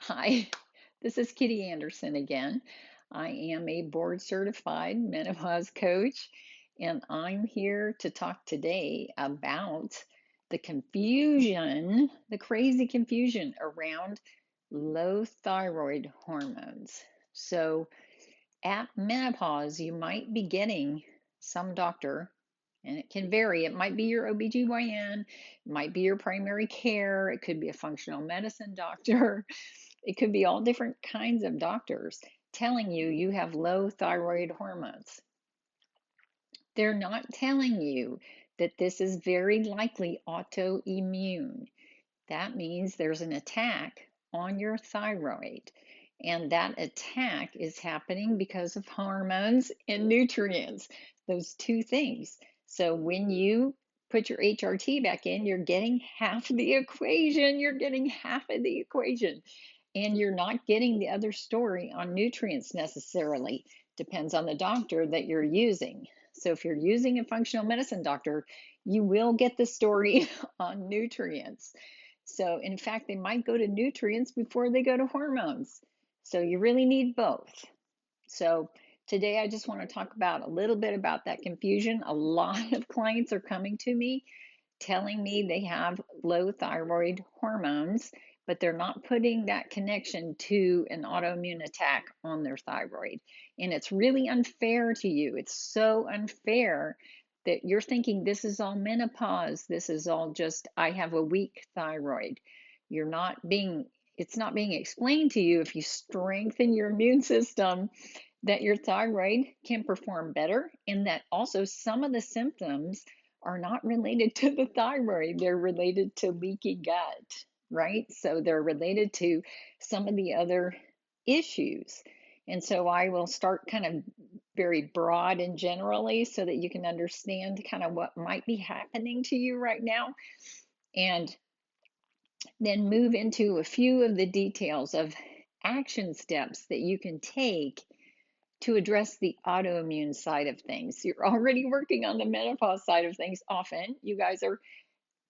Hi, this is Kitty Anderson again. I am a board certified menopause coach, and I'm here to talk today about the confusion, the crazy confusion around low thyroid hormones. So, at menopause, you might be getting some doctor, and it can vary. It might be your OBGYN, it might be your primary care, it could be a functional medicine doctor. It could be all different kinds of doctors telling you you have low thyroid hormones. They're not telling you that this is very likely autoimmune. That means there's an attack on your thyroid, and that attack is happening because of hormones and nutrients, those two things. So when you put your HRT back in, you're getting half the equation. You're getting half of the equation, and you're not getting the other story on nutrients necessarily. Depends on the doctor that you're using. So if you're using a functional medicine doctor, you will get the story on nutrients. So in fact, they might go to nutrients before they go to hormones. So you really need both. So today I just want to talk about a little bit about that confusion. A lot of clients are coming to me telling me they have low thyroid hormones, but they're not putting that connection to an autoimmune attack on their thyroid. And it's really unfair to you. It's so unfair that you're thinking this is all menopause. This is all just, I have a weak thyroid. You're not being, it's not being explained to you if you strengthen your immune system that your thyroid can perform better, and that also some of the symptoms are not related to the thyroid. They're related to leaky gut, right? So they're related to some of the other issues. And so I will start kind of very broad and generally so that you can understand kind of what might be happening to you right now, and then move into a few of the details of action steps that you can take to address the autoimmune side of things. You're already working on the menopause side of things often. You guys are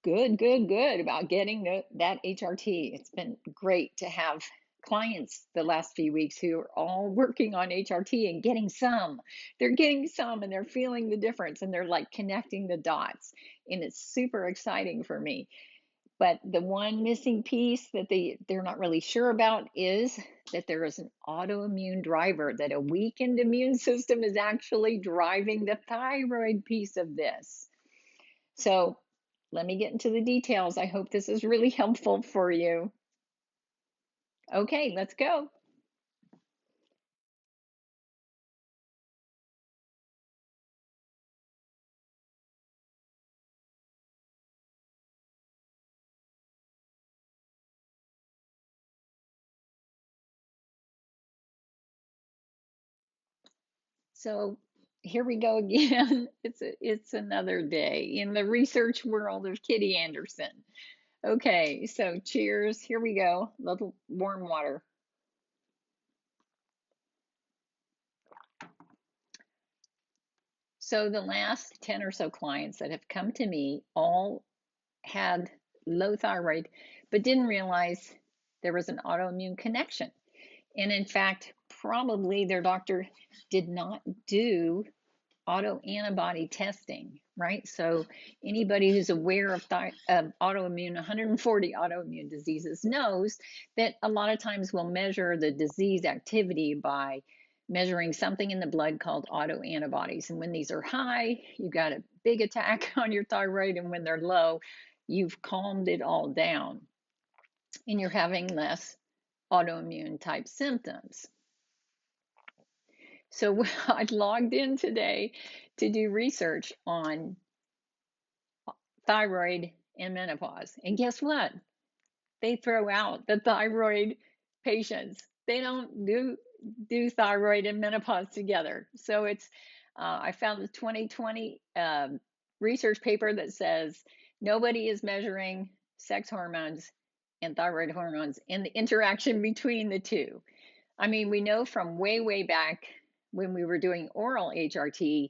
good about getting that HRT. It's been great to have clients the last few weeks who are all working on HRT and getting some. They're getting some and they're feeling the difference and they're like connecting the dots. And it's super exciting for me. But the one missing piece that they're not really sure about is that there is an autoimmune driver, that a weakened immune system is actually driving the thyroid piece of this. So let me get into the details. I hope this is really helpful for you. Okay, let's go. So here we go again. It's another day in the research world of Kitty Anderson. Okay, so cheers. Here we go. A little warm water. So the last 10 or so clients that have come to me all had low thyroid, but didn't realize there was an autoimmune connection. And in fact, probably their doctor did not do autoantibody testing, right? So anybody who's aware of autoimmune, 140 autoimmune diseases knows that a lot of times we'll measure the disease activity by measuring something in the blood called autoantibodies. And when these are high, you've got a big attack on your thyroid. And when they're low, you've calmed it all down and you're having less autoimmune type symptoms. So I logged in today to do research on thyroid and menopause. And guess what? They throw out the thyroid patients. They don't do thyroid and menopause together. So it's I found the 2020 research paper that says nobody is measuring sex hormones and thyroid hormones and the interaction between the two. I mean, we know from way back when we were doing oral HRT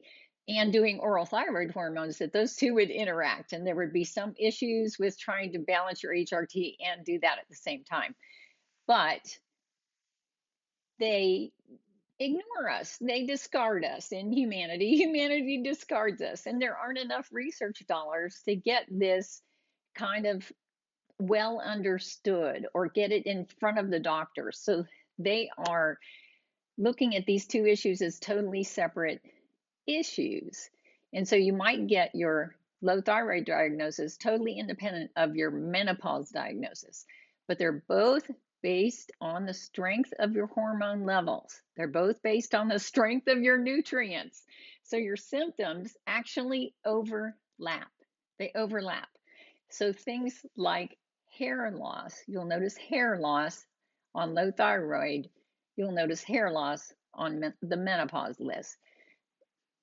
and doing oral thyroid hormones that those two would interact, and there would be some issues with trying to balance your HRT and do that at the same time. but they ignore us. They discard us in humanity. Humanity discards us, and there aren't enough research dollars to get this kind of well understood or get it in front of the doctors. So they are looking at these two issues as totally separate issues. And so you might get your low thyroid diagnosis totally independent of your menopause diagnosis, but they're both based on the strength of your hormone levels. They're both based on the strength of your nutrients. So your symptoms actually overlap. They overlap. So things like hair loss, you'll notice hair loss on low thyroid, you'll notice hair loss on the menopause list.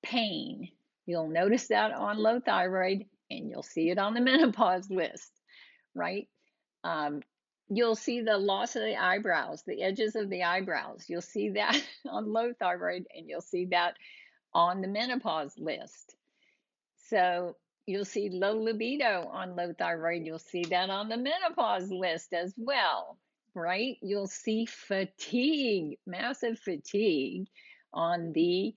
Pain, you'll notice that on low thyroid and you'll see it on the menopause list, right? You'll see the loss of the eyebrows, the edges of the eyebrows. You'll see that on low thyroid and you'll see that on the menopause list. So you'll see low libido on low thyroid. You'll see that on the menopause list as well, right? You'll see fatigue, massive fatigue on the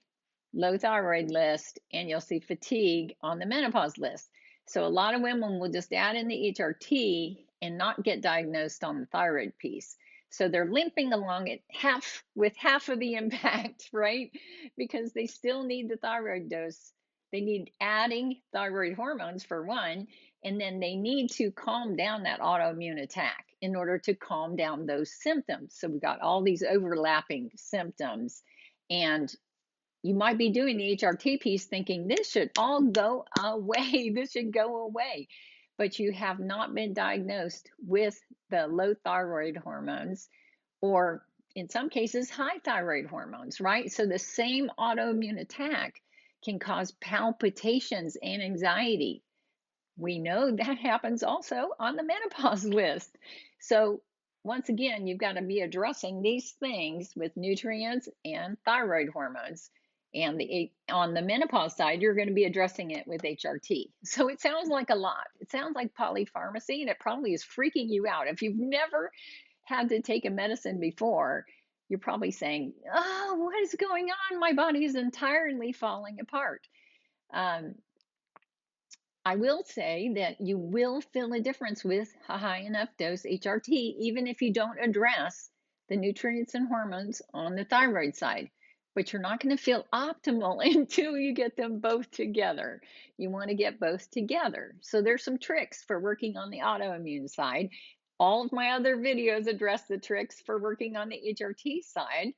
low thyroid list, and you'll see fatigue on the menopause list. So a lot of women will just add in the HRT and not get diagnosed on the thyroid piece. So they're limping along at half of the impact, right? Because they still need the thyroid dose. They need adding thyroid hormones for one, and then they need to calm down that autoimmune attack in order to calm down those symptoms. So we've got all these overlapping symptoms, and you might be doing the HRT piece thinking this should all go away. This should go away. But you have not been diagnosed with the low thyroid hormones, or in some cases, high thyroid hormones, right? So the same autoimmune attack can cause palpitations and anxiety. We know that happens also on the menopause list. So once again, you've got to be addressing these things with nutrients and thyroid hormones. And on the menopause side, you're going to be addressing it with HRT. So it sounds like a lot. It sounds like polypharmacy, and it probably is freaking you out. If you've never had to take a medicine before, you're probably saying, oh, what is going on? My body is entirely falling apart. I will say that you will feel a difference with a high enough dose HRT, even if you don't address the nutrients and hormones on the thyroid side. But you're not going to feel optimal until you get them both together. You want to get both together. So there's some tricks for working on the autoimmune side. All of my other videos address the tricks for working on the HRT side.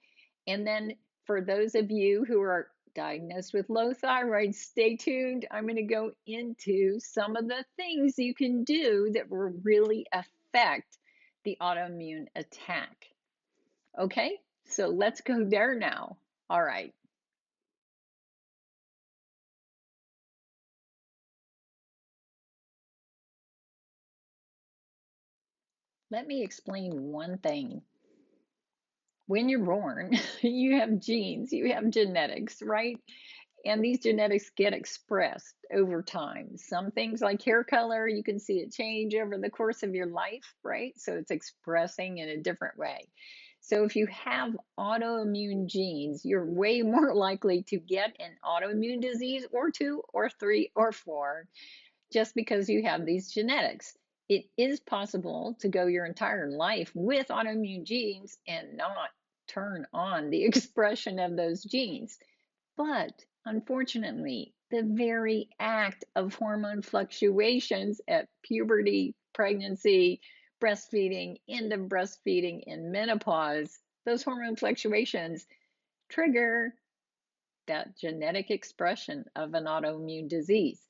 And then for those of you who are diagnosed with low thyroid, stay tuned. I'm going to go into some of the things you can do that will really affect the autoimmune attack. Okay, so let's go there now. All right. Let me explain one thing. When you're born, you have genes, you have genetics, right? And these genetics get expressed over time. Some things like hair color, you can see it change over the course of your life, right? So it's expressing in a different way. So if you have autoimmune genes, you're way more likely to get an autoimmune disease or two or three or four just because you have these genetics. It is possible to go your entire life with autoimmune genes and not turn on the expression of those genes. But unfortunately, the very act of hormone fluctuations at puberty, pregnancy, breastfeeding, end of breastfeeding, and menopause, those hormone fluctuations trigger that genetic expression of an autoimmune disease.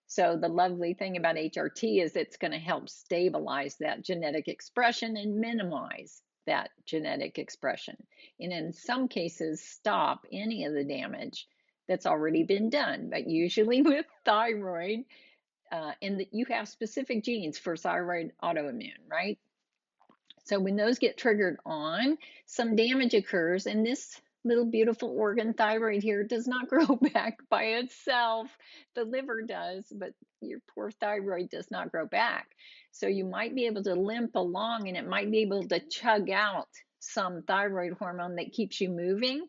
So the lovely thing about HRT is it's going to help stabilize that genetic expression and minimize that genetic expression. And in some cases, stop any of the damage that's already been done. But usually with thyroid, you have specific genes for thyroid autoimmune, right? So when those get triggered on, some damage occurs, and this little beautiful organ thyroid here does not grow back by itself. The liver does, but your poor thyroid does not grow back. So you might be able to limp along and it might be able to chug out some thyroid hormone that keeps you moving.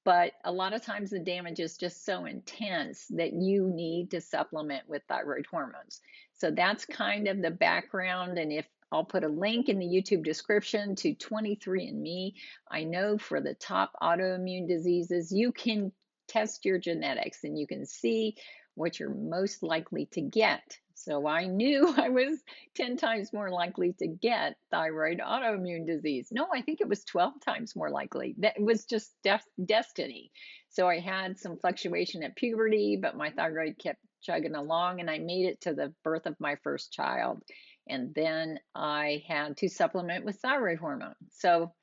But a lot of times the damage is just so intense that you need to supplement with thyroid hormones. So that's kind of the background. And if I'll put a link in the YouTube description to 23andMe. I know for the top autoimmune diseases, you can test your genetics and you can see what you're most likely to get. So I knew I was 10 times more likely to get thyroid autoimmune disease. No, I think it was 12 times more likely. That was just destiny. So I had some fluctuation at puberty, but my thyroid kept chugging along and I made it to the birth of my first child. And then I had to supplement with thyroid hormone. So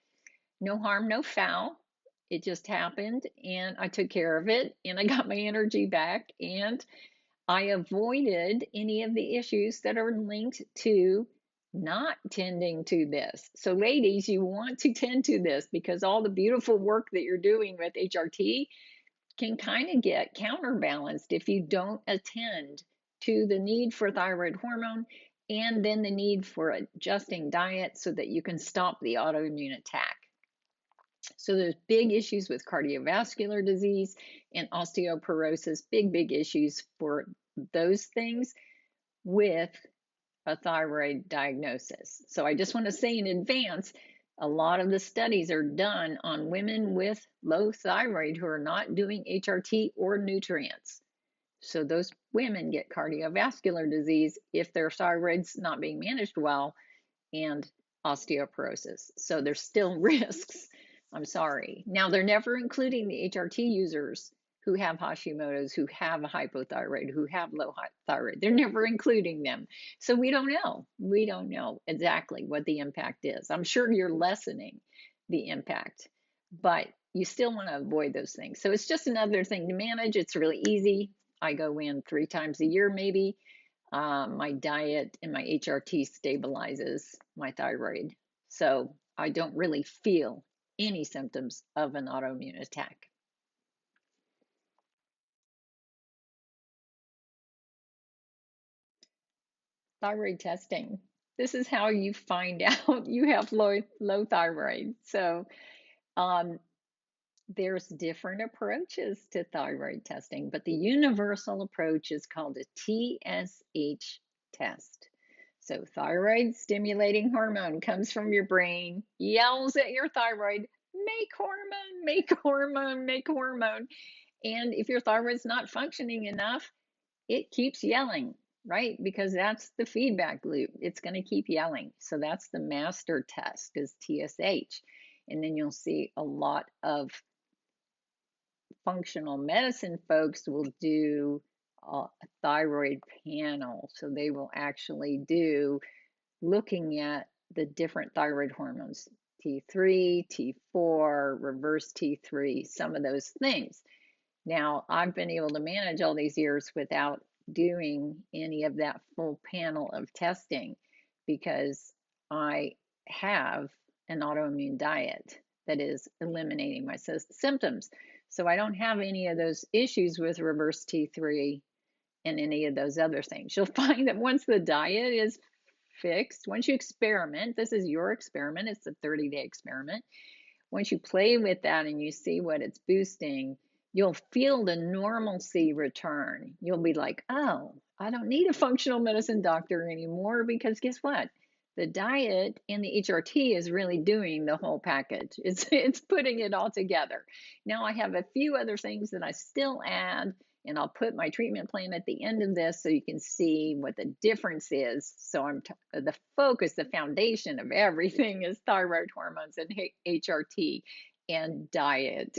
no harm, no foul. It just happened and I took care of it and I got my energy back and I avoided any of the issues that are linked to not tending to this. So, ladies, you want to tend to this because all the beautiful work that you're doing with HRT can kind of get counterbalanced if you don't attend to the need for thyroid hormone and then the need for adjusting diet so that you can stop the autoimmune attack. So there's big issues with cardiovascular disease and osteoporosis, big issues for those things with a thyroid diagnosis. So I just want to say in advance, a lot of the studies are done on women with low thyroid who are not doing HRT or nutrients. So those women get cardiovascular disease if their thyroid's not being managed well and osteoporosis. So there's still risks. I'm sorry. Now, they're never including the HRT users who have Hashimoto's, who have a hypothyroid, who have low thyroid. They're never including them. So we don't know. We don't know exactly what the impact is. I'm sure you're lessening the impact, but you still want to avoid those things. So it's just another thing to manage. It's really easy. I go in 3 times a year, maybe. My diet and my HRT stabilizes my thyroid. So I don't really feel any symptoms of an autoimmune attack. Thyroid testing. This is how you find out you have low thyroid. So um, there's different approaches to thyroid testing, but the universal approach is called a TSH test. So thyroid stimulating hormone comes from your brain, yells at your thyroid, make hormone, make hormone, make hormone. And if your thyroid's not functioning enough, it keeps yelling, right? Because that's the feedback loop. It's going to keep yelling. So that's the master test is TSH. And then you'll see a lot of functional medicine folks will do a thyroid panel. So they will actually do looking at the different thyroid hormones, T3, T4, reverse T3, some of those things. Now, I've been able to manage all these years without doing any of that full panel of testing because I have an autoimmune diet that is eliminating my symptoms. So I don't have any of those issues with reverse T3 and any of those other things. You'll find that once the diet is fixed, once you experiment, this is your experiment, it's a 30-day experiment. Once you play with that and you see what it's boosting, you'll feel the normalcy return. You'll be like, oh, I don't need a functional medicine doctor anymore because guess what? The diet and the HRT is really doing the whole package. It's putting it all together. Now I have a few other things that I still add, and I'll put my treatment plan at the end of this so you can see what the difference is. So the focus, the foundation of everything is thyroid hormones and HRT and diet.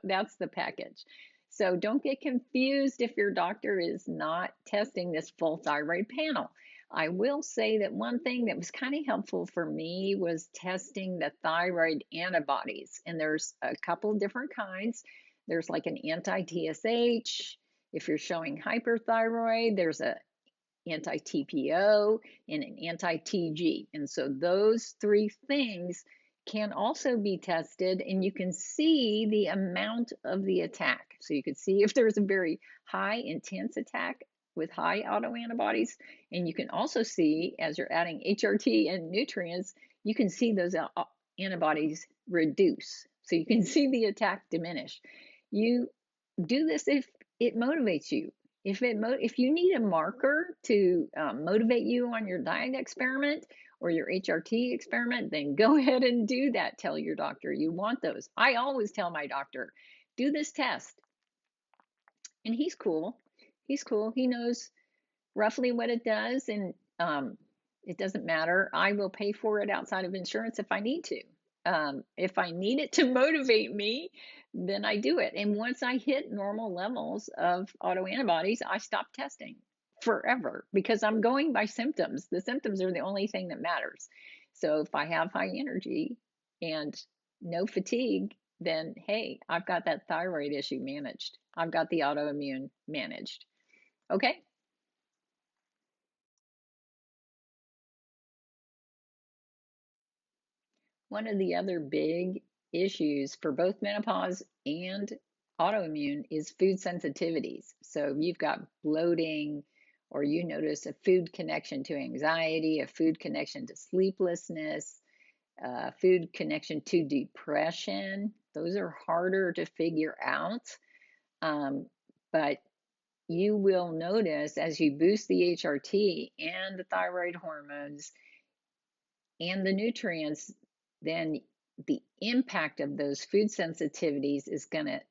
That's the package. So don't get confused if your doctor is not testing this full thyroid panel. I will say that one thing that was kind of helpful for me was testing the thyroid antibodies. And there's a couple different kinds. There's like an anti-TSH. If you're showing hyperthyroid, there's a anti-TPO and an anti-TG. And so those 3 things can also be tested, and you can see the amount of the attack. So you can see if there's a very high intense attack with high autoantibodies, and you can also see as you're adding HRT and nutrients, you can see those antibodies reduce. So you can see the attack diminish. You do this if it motivates you. If you need a marker to motivate you on your diet experiment or your HRT experiment, then go ahead and do that. Tell your doctor you want those. I always tell my doctor, do this test. And he's cool. He's cool. He knows roughly what it does, and it doesn't matter. I will pay for it outside of insurance if I need to. If I need it to motivate me, then I do it. And once I hit normal levels of autoantibodies, I stop testing forever because I'm going by symptoms. The symptoms are the only thing that matters. So if I have high energy and no fatigue, then hey, I've got that thyroid issue managed. I've got the autoimmune managed. Okay. One of the other big issues for both menopause and autoimmune is food sensitivities. So if you've got bloating, or you notice a food connection to anxiety, a food connection to sleeplessness, a food connection to depression, those are harder to figure out. But you will notice as you boost the HRT and the thyroid hormones and the nutrients, then the impact of those food sensitivities is going to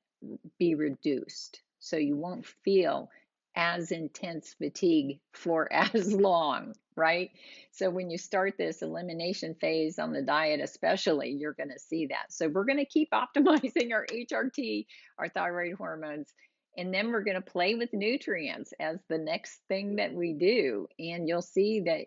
be reduced. So you won't feel as intense fatigue for as long, right? So when you start this elimination phase on the diet, especially, you're going to see that. So we're going to keep optimizing our HRT, our thyroid hormones, and then we're going to play with nutrients as the next thing that we do. And you'll see that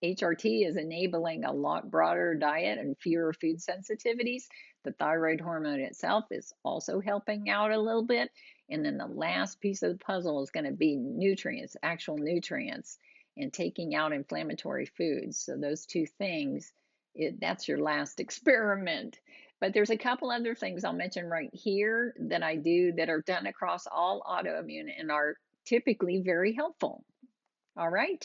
HRT is enabling a lot broader diet and fewer food sensitivities. The thyroid hormone itself is also helping out a little bit. And then the last piece of the puzzle is going to be nutrients, actual nutrients, and taking out inflammatory foods. So those two things, that's your last experiment. But there's a couple other things I'll mention right here that I do that are done across all autoimmune and are typically very helpful. All right.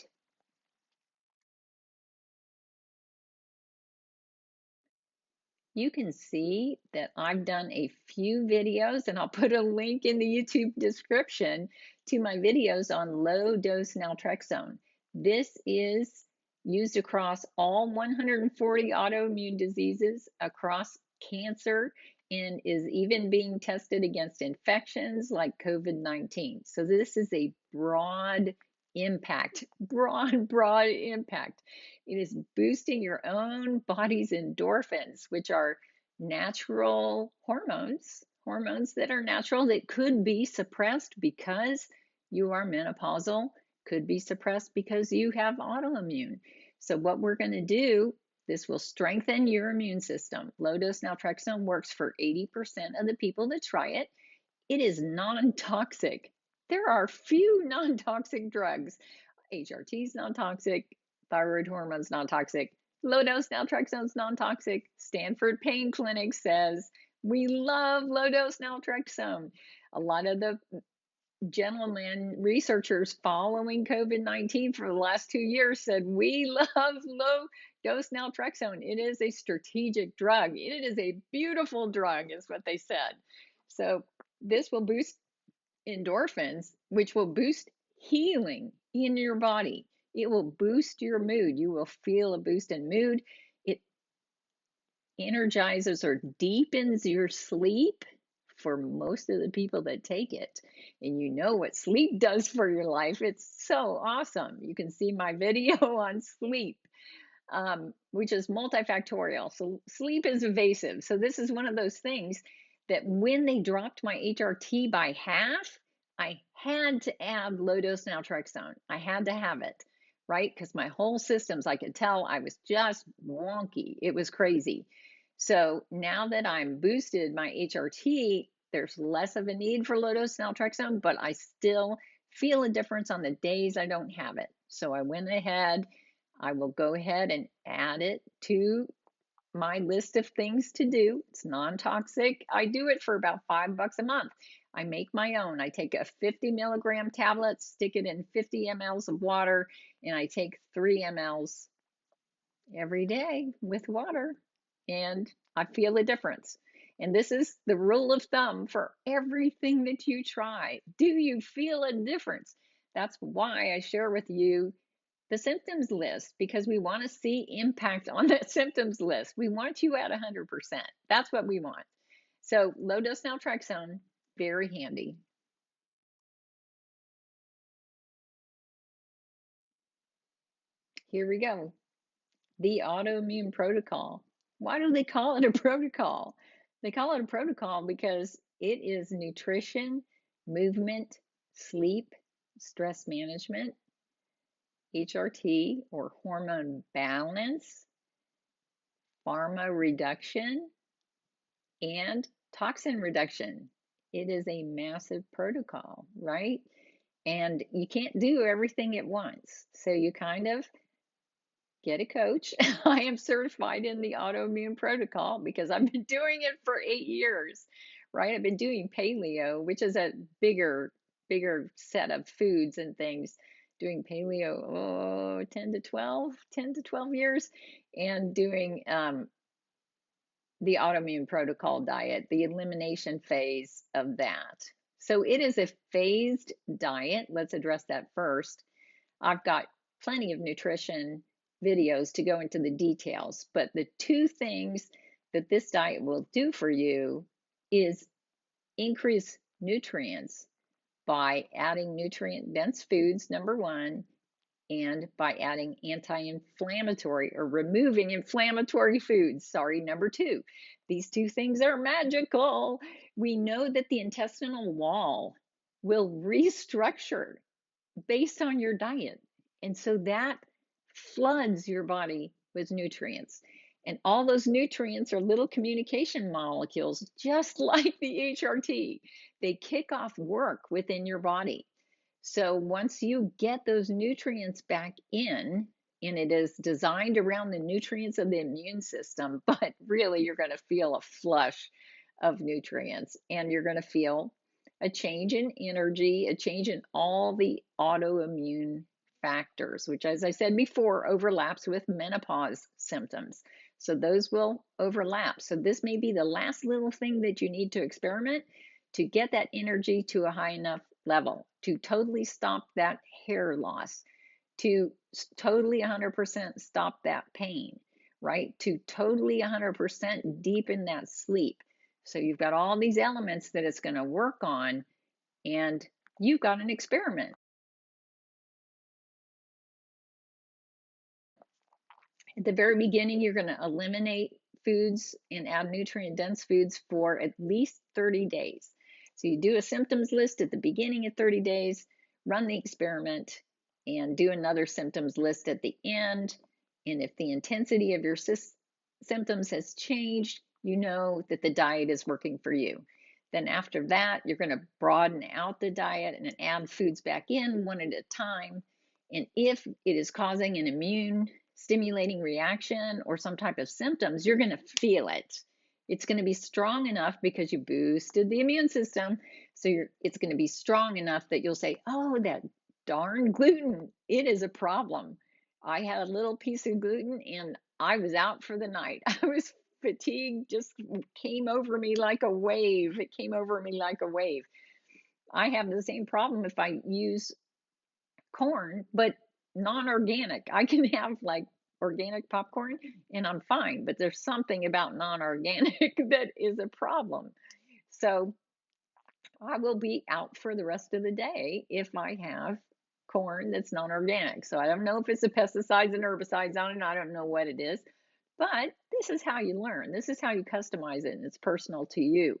You can see that I've done a few videos, and I'll put a link in the YouTube description to my videos on low dose naltrexone. This is used across all 140 autoimmune diseases, across cancer, and is even being tested against infections like COVID-19. So this is a broad impact, broad impact. It is boosting your own body's endorphins, which are natural hormones that are natural that could be suppressed because you are menopausal, could be suppressed because you have autoimmune. So what we're going to do, this will strengthen your immune system. Low dose naltrexone works for 80% of the people that try it. It is non-toxic. There are few non-toxic drugs. HRT is non-toxic, thyroid hormone's non-toxic, low dose naltrexone's non-toxic. Stanford Pain Clinic says we love low dose naltrexone. A lot of the gentlemen researchers following COVID-19 for the last 2 years said we love low dose naltrexone. It is a strategic drug. It is a beautiful drug, is what they said. So this will boost endorphins, which will boost healing in your body. It will boost your mood. You will feel a boost in mood. It energizes or deepens your sleep for most of the people that take it. And you know what sleep does for your life. It's so awesome. You can see my video on sleep, which is multifactorial. So sleep is evasive. So this is one of those things that when they dropped my HRT by half, I had to add low dose naltrexone. I had to have it, right? Because my whole systems, I could tell I was just wonky. It was crazy. So now that I'm boosted my HRT, there's less of a need for low dose naltrexone, but I still feel a difference on the days I don't have it. So I went ahead, I will go ahead and add it to my list of things to do. It's non-toxic. I do it for about $5 a month. I make my own. I take a 50 milligram tablet, stick it in 50 mLs of water, and I take 3 mLs every day with water, and I feel a difference. And this is the rule of thumb for everything that you try. Do you feel a difference? That's why I share with you the symptoms list, because we want to see impact on that symptoms list. We want you at 100%. That's what we want. So low dose naltrexone, very handy. Here we go. The autoimmune protocol. Why do they call it a protocol? They call it a protocol because it is nutrition, movement, sleep, stress management, HRT or hormone balance, pharma reduction, and toxin reduction. It is a massive protocol, right? And you can't do everything at once. So you kind of get a coach. I am certified in the autoimmune protocol because I've been doing it for 8 years, right? I've been doing paleo, which is a bigger set of foods and things. Doing paleo, 10 to 12 years, and doing the autoimmune protocol diet, the elimination phase of that. So it is a phased diet. Let's address that first. I've got plenty of nutrition videos to go into the details, but the two things that this diet will do for you is increase nutrients by adding nutrient dense foods, number one, and by adding anti-inflammatory or removing inflammatory foods. Sorry, number two. These two things are magical. We know that the intestinal wall will restructure based on your diet. And so that floods your body with nutrients. And all those nutrients are little communication molecules, just like the HRT. They kick off work within your body. So once you get those nutrients back in, and it is designed around the nutrients of the immune system, but really you're going to feel a flush of nutrients, and you're going to feel a change in energy, a change in all the autoimmune factors, which, as I said before, overlaps with menopause symptoms. So those will overlap. So this may be the last little thing that you need to experiment to get that energy to a high enough level to totally stop that hair loss, to totally 100% stop that pain, right? To totally 100% deepen that sleep. So you've got all these elements that it's going to work on, and you've got an experiment. At the very beginning, you're going to eliminate foods and add nutrient dense foods for at least 30 days. So you do a symptoms list at the beginning of 30 days, run the experiment, and do another symptoms list at the end. And if the intensity of your symptoms has changed, you know that the diet is working for you. Then after that, you're going to broaden out the diet and add foods back in one at a time. And if it is causing an immune stimulating reaction or some type of symptoms, you're going to feel it. It's going to be strong enough because you boosted the immune system. So it's going to be strong enough that you'll say, oh, that darn gluten, it is a problem. I had a little piece of gluten and I was out for the night. I was fatigued, just came over me like a wave. It came over me like a wave. I have the same problem if I use corn, but non-organic. I can have like organic popcorn and I'm fine, but there's something about non-organic that is a problem. So I will be out for the rest of the day if I have corn that's non-organic. So I don't know if it's the pesticides and herbicides on it. I don't know what it is, but this is how you learn. This is how you customize it, and it's personal to you.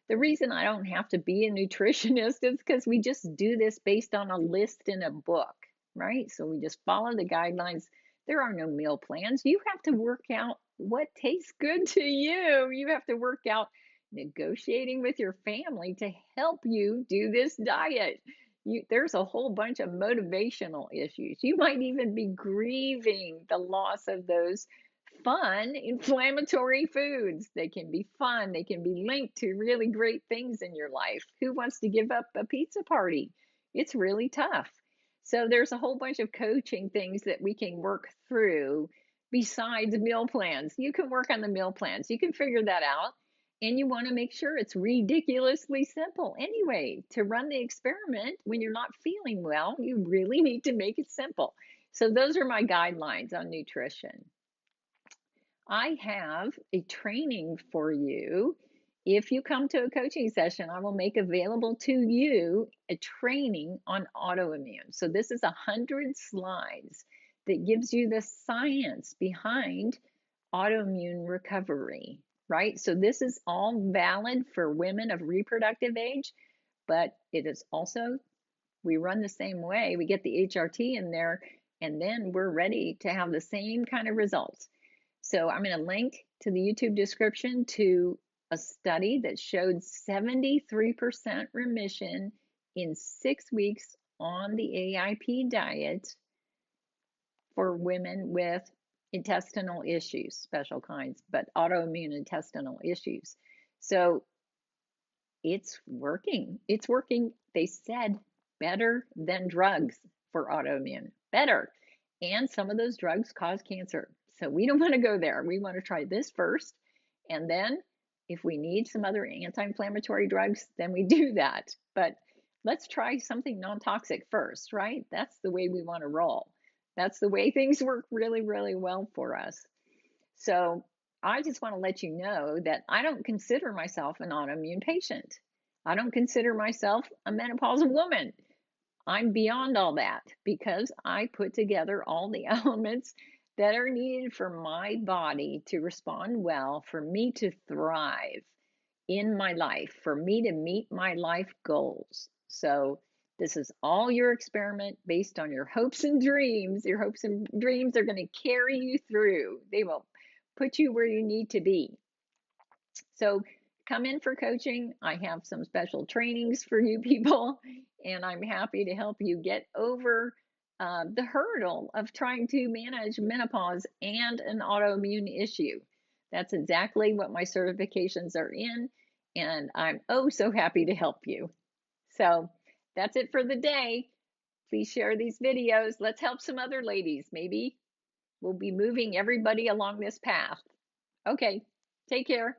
The reason I don't have to be a nutritionist is because we just do this based on a list in a book, right? So we just follow the guidelines. There are no meal plans. You have to work out what tastes good to you. You have to work out negotiating with your family to help you do this diet. There's a whole bunch of motivational issues. You might even be grieving the loss of those fun, inflammatory foods. They can be fun. They can be linked to really great things in your life. Who wants to give up a pizza party? It's really tough. So there's a whole bunch of coaching things that we can work through besides meal plans. You can work on the meal plans. You can figure that out. And you want to make sure it's ridiculously simple. Anyway, to run the experiment when you're not feeling well, you really need to make it simple. So those are my guidelines on nutrition. I have a training for you. If you come to a coaching session, I will make available to you a training on autoimmune. So this is 100 slides that gives you the science behind autoimmune recovery, right? So this is all valid for women of reproductive age, but it is also, we run the same way. We get the HRT in there, and then we're ready to have the same kind of results. So I'm going to link to the YouTube description to a study that showed 73% remission in 6 weeks on the AIP diet for women with intestinal issues, special kinds, but autoimmune intestinal issues. So it's working. It's working. They said better than drugs for autoimmune. Better. And some of those drugs cause cancer. So we don't want to go there. We want to try this first. And then if we need some other anti-inflammatory drugs, then we do that. But let's try something non-toxic first, right? That's the way we want to roll. That's the way things work really, really well for us. So I just want to let you know that I don't consider myself an autoimmune patient. I don't consider myself a menopausal woman. I'm beyond all that because I put together all the elements that are needed for my body to respond well, for me to thrive in my life, for me to meet my life goals. So this is all your experiment based on your hopes and dreams. Your hopes and dreams are going to carry you through. They will put you where you need to be. So come in for coaching. I have some special trainings for you people, and I'm happy to help you get over the hurdle of trying to manage menopause and an autoimmune issue. That's exactly what my certifications are in, and I'm oh so happy to help you. So that's it for the day. Please share these videos. Let's help some other ladies. Maybe we'll be moving everybody along this path. Okay, take care.